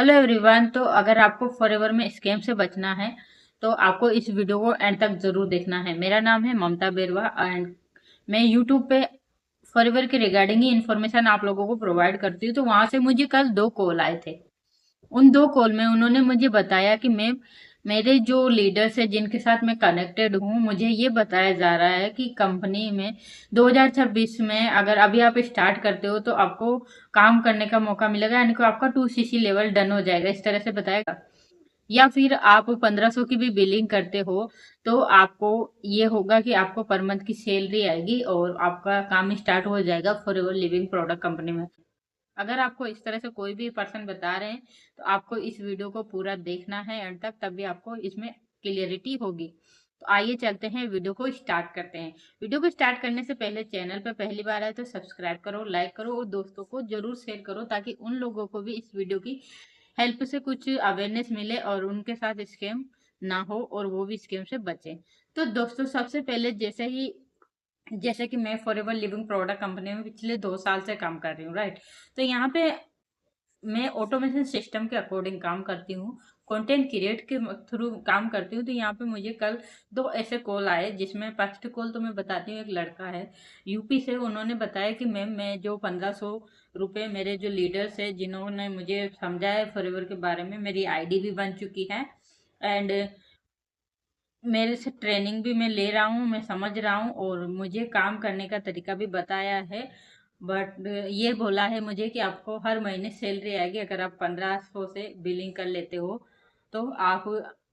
Hello everyone. तो अगर आपको फॉरएवर में स्कैम से बचना है तो आपको इस वीडियो को एंड तक जरूर देखना है। मेरा नाम है ममता बेरवा एंड मैं यूट्यूब पे फॉरएवर के रिगार्डिंग ही इन्फॉर्मेशन आप लोगों को प्रोवाइड करती हूँ। तो वहां से मुझे कल 2 कॉल आए थे। उन 2 कॉल में उन्होंने मुझे बताया कि मैम, मेरे जो लीडर्स है जिनके साथ मैं कनेक्टेड हूँ, मुझे ये बताया जा रहा है कि कंपनी में 2026 में अगर अभी आप स्टार्ट करते हो तो आपको काम करने का मौका मिलेगा, यानी कि आपका 2 सीसी लेवल डन हो जाएगा, इस तरह से बताएगा। या फिर आप 1500 की भी बिलिंग करते हो तो आपको ये होगा कि आपको पर मंथ की सैलरी आएगी और आपका काम स्टार्ट हो जाएगा for ever living product company में। अगर आपको इस तरह से कोई भी पर्सन बता रहे हैं तो आपको इस वीडियो को पूरा देखना है एंड तक, तभी आपको इसमें क्लियरिटी होगी। तो आइए चलते हैं, वीडियो को स्टार्ट करते हैं। वीडियो को स्टार्ट करने से पहले चैनल पर पहली बार आए तो सब्सक्राइब करो, लाइक करो और दोस्तों को जरूर शेयर करो, ताकि उन लोगों को भी इस वीडियो की हेल्प से कुछ अवेयरनेस मिले और उनके साथ स्कैम ना हो और वो भी स्कैम से बचे। तो दोस्तों, सबसे पहले जैसे कि मैं फॉरएवर लिविंग प्रोडक्ट कंपनी में पिछले 2 साल से काम कर रही हूँ, राइट। तो यहाँ पे मैं ऑटोमेशन सिस्टम के अकॉर्डिंग काम करती हूँ, कंटेंट क्रिएट के थ्रू काम करती हूँ। तो यहाँ पे मुझे कल 2 ऐसे कॉल आए, जिसमें फर्स्ट कॉल तो मैं बताती हूँ, एक लड़का है यूपी से। उन्होंने बताया कि मैम, मैं जो 1500 रुपये, मेरे जो लीडर्स है जिन्होंने मुझे समझाया फॉरएवर के बारे में, मेरी आईडी भी बन चुकी है एंड मेरे से ट्रेनिंग भी मैं ले रहा हूँ, मैं समझ रहा हूँ और मुझे काम करने का तरीका भी बताया है। बट ये बोला है मुझे कि आपको हर महीने सैलरी आएगी अगर आप 1500 से बिलिंग कर लेते हो। तो आप,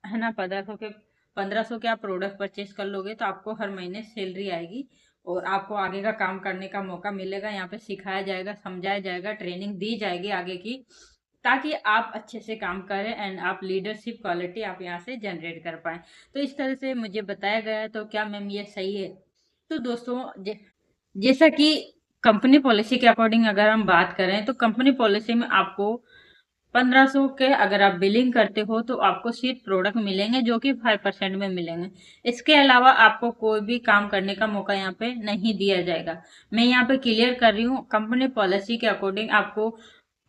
है ना, 1500 के आप प्रोडक्ट परचेज कर लोगे तो आपको हर महीने सैलरी आएगी और आपको आगे का काम करने का मौका मिलेगा। यहाँ पे सिखाया जाएगा, समझाया जाएगा, ट्रेनिंग दी जाएगी आगे की, ताकि आप अच्छे से काम करें एंड आप लीडरशिप क्वालिटी आप यहाँ से जनरेट कर पाए। तो इस तरह से मुझे बताया गया है। तो क्या मैम ये सही है? तो दोस्तों, जैसा कि कंपनी पॉलिसी के अकॉर्डिंग अगर हम बात करें तो कंपनी पॉलिसी में आपको 1500 के अगर आप बिलिंग करते हो तो आपको सिर्फ प्रोडक्ट मिलेंगे जो कि 5% में मिलेंगे। इसके अलावा आपको कोई भी काम करने का मौका यहाँ पे नहीं दिया जाएगा। मैं यहाँ पे क्लियर कर रही हूँ, कंपनी पॉलिसी के अकॉर्डिंग आपको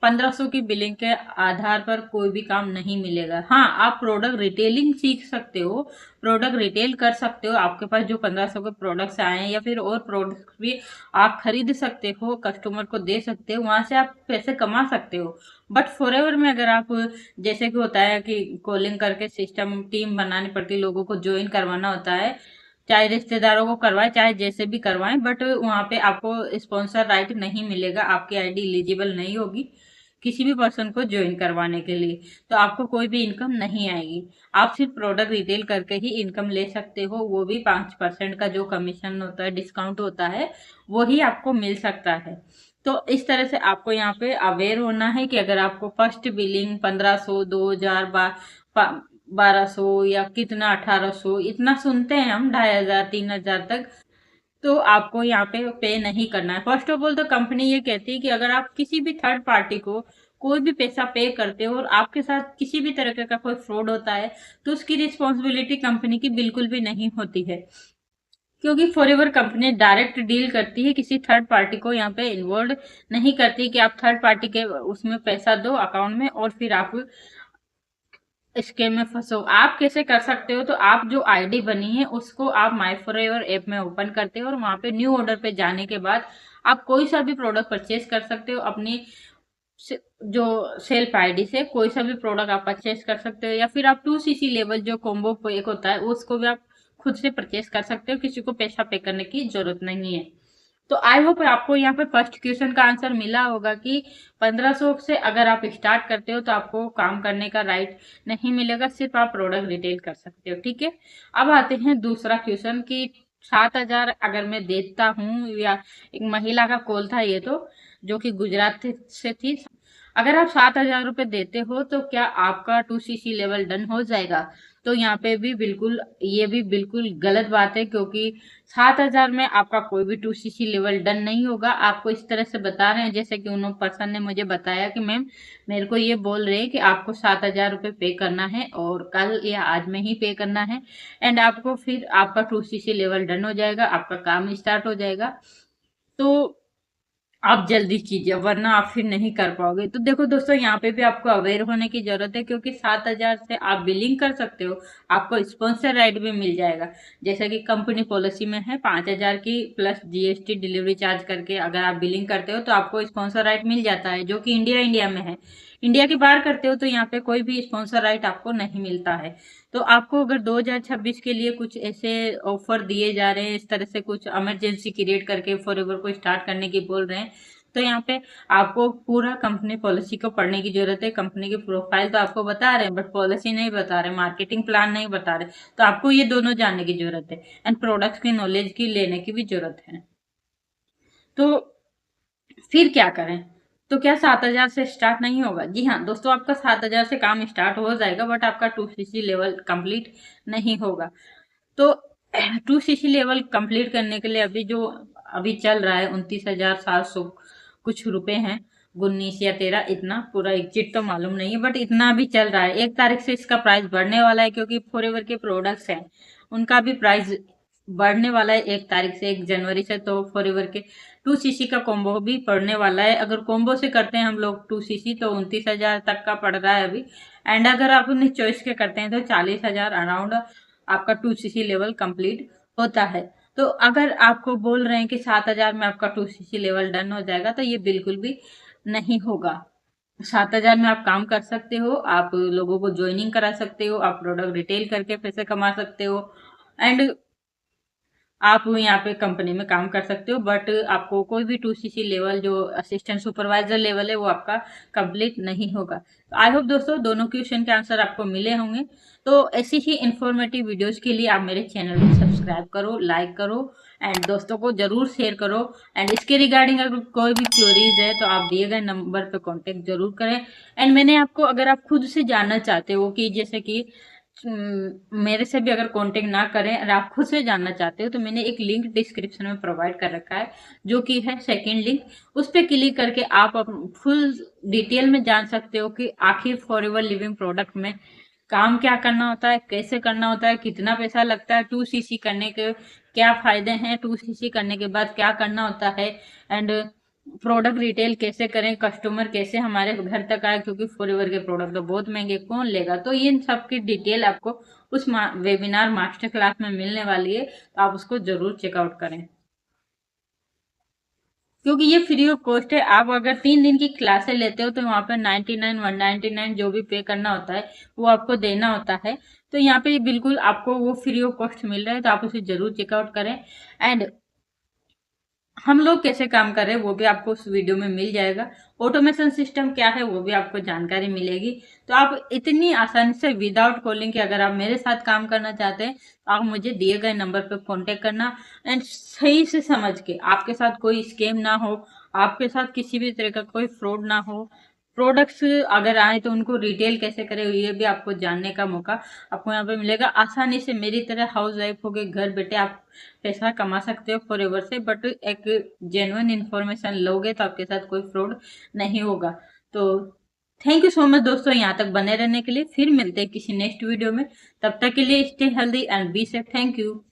1500 की बिलिंग के आधार पर कोई भी काम नहीं मिलेगा। हाँ, आप प्रोडक्ट रिटेलिंग सीख सकते हो, प्रोडक्ट रिटेल कर सकते हो। आपके पास जो 1500 के प्रोडक्ट्स आए हैं या फिर और प्रोडक्ट्स भी आप खरीद सकते हो, कस्टमर को दे सकते हो, वहां से आप पैसे कमा सकते हो। बट फॉरएवर में अगर आप, जैसे कि होता है कि कॉलिंग करके सिस्टम टीम बनानी पड़ती है, लोगों को ज्वाइन करवाना होता है, चाहे रिश्तेदारों को करवाएं चाहे जैसे भी करवाएं, बट वहां पे आपको स्पॉन्सर राइट नहीं मिलेगा, आपकी आईडी एलिजिबल नहीं होगी किसी भी पर्सन को ज्वाइन करवाने के लिए। तो आपको कोई भी इनकम नहीं आएगी। आप सिर्फ प्रोडक्ट रिटेल करके ही इनकम ले सकते हो, वो भी 5% का जो कमीशन होता है, डिस्काउंट होता है, वो ही आपको मिल सकता है। तो इस तरह से आपको यहाँ पे अवेयर होना है कि अगर आपको फर्स्ट बिलिंग 1500, 2000, 1200 या कितना, 1800, इतना सुनते हैं हम, 2500, 3000 तक, तो आपको यहाँ पे नहीं करना है। फर्स्ट ऑफ ऑल तो कंपनी ये कहती है कि अगर आप किसी भी थर्ड पार्टी को कोई भी पैसा पे करते हो और आपके साथ किसी भी तरह का कोई फ्रॉड होता है तो उसकी रिस्पॉन्सिबिलिटी कंपनी की बिल्कुल भी नहीं होती है, क्योंकि फॉरएवर कंपनी डायरेक्ट डील करती है, किसी थर्ड पार्टी को यहाँ पे इन्वॉल्व नहीं करती कि आप थर्ड पार्टी के उसमें पैसा दो अकाउंट में और फिर आप स्कैम में फंसो। आप कैसे कर सकते हो? तो आप जो आईडी बनी है उसको आप माई फॉरएवर ऐप में ओपन करते हो और वहां पे न्यू ऑर्डर पे जाने के बाद आप कोई सा भी प्रोडक्ट परचेज कर सकते हो अपनी जो सेल्फ आईडी से। कोई सा भी प्रोडक्ट आप परचेज कर सकते हो या फिर आप 2 सीसी लेवल जो कॉम्बो पैक होता है उसको भी आप खुद से परचेज कर सकते हो, किसी को पैसा पे करने की जरूरत नहीं है। तो आई होप आपको यहाँ पे फर्स्ट क्वेश्चन का आंसर मिला होगा कि 1500 से अगर आप स्टार्ट करते हो तो आपको काम करने का राइट नहीं मिलेगा, सिर्फ आप प्रोडक्ट रिटेल कर सकते हो, ठीक है। अब आते हैं दूसरा क्वेश्चन कि 7000 अगर मैं देता हूँ, या एक महिला का कॉल था ये तो, जो कि गुजरात से थी। अगर आप 7000 रुपये देते हो तो क्या आपका 2 सीसी लेवल डन हो जाएगा? तो यहाँ पे भी बिल्कुल, ये भी बिल्कुल गलत बात है, क्योंकि 7000 में आपका कोई भी 2 सीसी लेवल डन नहीं होगा। आपको इस तरह से बता रहे हैं, जैसे कि उन पर्सन ने मुझे बताया कि मैम, मेरे को ये बोल रहे हैं कि आपको 7000 रुपये पे करना है और कल या आज में ही पे करना है एंड आपको फिर आपका 2 सीसी लेवल डन हो जाएगा, आपका काम स्टार्ट हो जाएगा। तो आप जल्दी कीजिए, वरना आप फिर नहीं कर पाओगे। तो देखो दोस्तों, यहाँ पे भी आपको अवेयर होने की जरूरत है, क्योंकि 7,000 से आप बिलिंग कर सकते हो, आपको स्पॉन्सर राइट भी मिल जाएगा। जैसे कि कंपनी पॉलिसी में है 5,000 की प्लस जीएसटी डिलीवरी चार्ज करके अगर आप बिलिंग करते हो तो आपको स्पॉन्सर राइट मिल जाता है, जो कि इंडिया में है। इंडिया के बाहर करते हो तो यहाँ पे कोई भी स्पॉन्सर राइट आपको नहीं मिलता है। तो आपको अगर 2026 के लिए कुछ ऐसे ऑफर दिए जा रहे हैं, इस तरह से कुछ इमरजेंसी क्रिएट करके फॉरएवर को स्टार्ट करने की बोल रहे हैं, तो यहाँ पे आपको पूरा कंपनी पॉलिसी को पढ़ने की जरूरत है। कंपनी की प्रोफाइल तो आपको बता रहे हैं, बट पॉलिसी नहीं बता रहे, मार्केटिंग प्लान नहीं बता रहे। तो आपको ये दोनों जानने की जरूरत है, एंड प्रोडक्ट्स की नॉलेज की लेने की भी जरूरत है। तो फिर क्या करें? तो क्या 7,000 से स्टार्ट नहीं होगा? जी हाँ दोस्तों, आपका 7,000 से काम स्टार्ट हो जाएगा, बट आपका 2cc लेवल कंप्लीट नहीं होगा। तो 2cc लेवल कंप्लीट करने के लिए अभी चल रहा है 29,700 कुछ रुपए हैं, 19 या 13, इतना पूरा एग्जिट तो मालूम नहीं है, बट इतना भी चल रहा है। 1 तारीख से इसका प्राइस बढ़ने वाला है, क्योंकि फॉरएवर के प्रोडक्ट्स हैं, उनका भी प्राइस बढ़ने वाला है 1 तारीख से, 1 जनवरी से। तो फॉरएवर के 2cc का कॉम्बो भी पड़ने वाला है। अगर कॉम्बो से करते हैं हम लोग 2cc तो 29,000 तक का पड़ रहा है अभी। एंड अगर आप अपनी चॉइस के करते हैं तो 40,000 अराउंड आपका 2cc लेवल कंप्लीट होता है। तो अगर आपको बोल रहे हैं कि 7,000 में आपका 2cc लेवल डन हो जाएगा, तो ये बिल्कुल भी नहीं होगा। 7,000 में आप काम कर सकते हो, आप लोगों को ज्वाइनिंग करा सकते हो, आप प्रोडक्ट रिटेल करके पैसे कमा सकते हो, एंड आप यहाँ पे कंपनी में काम कर सकते हो। बट आपको कोई भी 2cc लेवल जो असिस्टेंट सुपरवाइजर लेवल है वो आपका कंप्लीट नहीं होगा। आई होप दोस्तों दोनों क्वेश्चन के आंसर आपको मिले होंगे। तो ऐसी ही इंफॉर्मेटिव वीडियोस के लिए आप मेरे चैनल को सब्सक्राइब करो, लाइक करो, एंड दोस्तों को जरूर शेयर करो। एंड इसके रिगार्डिंग अगर कोई भी क्वेरीज है तो आप दिए गए नंबर पे कांटेक्ट जरूर करें। एंड मैंने आपको, अगर आप खुद से जानना चाहते हो कि जैसे कि मेरे से भी अगर कांटेक्ट ना करें और आप खुद से जानना चाहते हो, तो मैंने एक लिंक डिस्क्रिप्शन में प्रोवाइड कर रखा है, जो कि है सेकंड लिंक। उस पर क्लिक करके आप फुल डिटेल में जान सकते हो कि आखिर फॉरएवर लिविंग प्रोडक्ट में काम क्या करना होता है, कैसे करना होता है, कितना पैसा लगता है, 2cc करने के क्या फायदे हैं, 2cc करने के बाद क्या करना होता है, एंड प्रोडक्ट रिटेल कैसे करें, कस्टमर कैसे हमारे घर तक आए, क्योंकि फॉरएवर के प्रोडक्ट तो बहुत महंगे, कौन लेगा। तो इन सब की डिटेल आपको उस वेबिनार मास्टर क्लास में मिलने वाली है, तो आप उसको जरूर चेकआउट करें, क्योंकि ये फ्री ऑफ कॉस्ट है। आप अगर 3 दिन की क्लासेस लेते हो तो वहाँ पे 99, 199 जो भी पे करना होता है वो आपको देना होता है। तो यहाँ पे बिल्कुल आपको वो फ्री ऑफ कॉस्ट मिल रहा है, तो आप उसे जरूर चेकआउट करें। एंड हम लोग कैसे काम कर रहे हैं वो भी आपको उस वीडियो में मिल जाएगा। ऑटोमेशन सिस्टम क्या है वो भी आपको जानकारी मिलेगी। तो आप इतनी आसानी से विदाउट कॉलिंग के अगर आप मेरे साथ काम करना चाहते हैं तो आप मुझे दिए गए नंबर पर कांटेक्ट करना, एंड सही से समझ के, आपके साथ कोई स्कैम ना हो, आपके साथ किसी भी तरह का कोई फ्रॉड ना हो, प्रोडक्ट्स अगर आए तो उनको रिटेल कैसे करें ये भी आपको जानने का मौका आपको यहाँ पे मिलेगा। आसानी से मेरी तरह हाउस वाइफ हो के घर बैठे आप पैसा कमा सकते हो फॉरएवर से, बट एक जेन्युइन इंफॉर्मेशन लोगे तो आपके साथ कोई फ्रॉड नहीं होगा। तो थैंक यू सो मच दोस्तों यहाँ तक बने रहने के लिए। फिर मिलते हैं किसी नेक्स्ट वीडियो में, तब तक के लिए stay healthy and be safe. Thank you.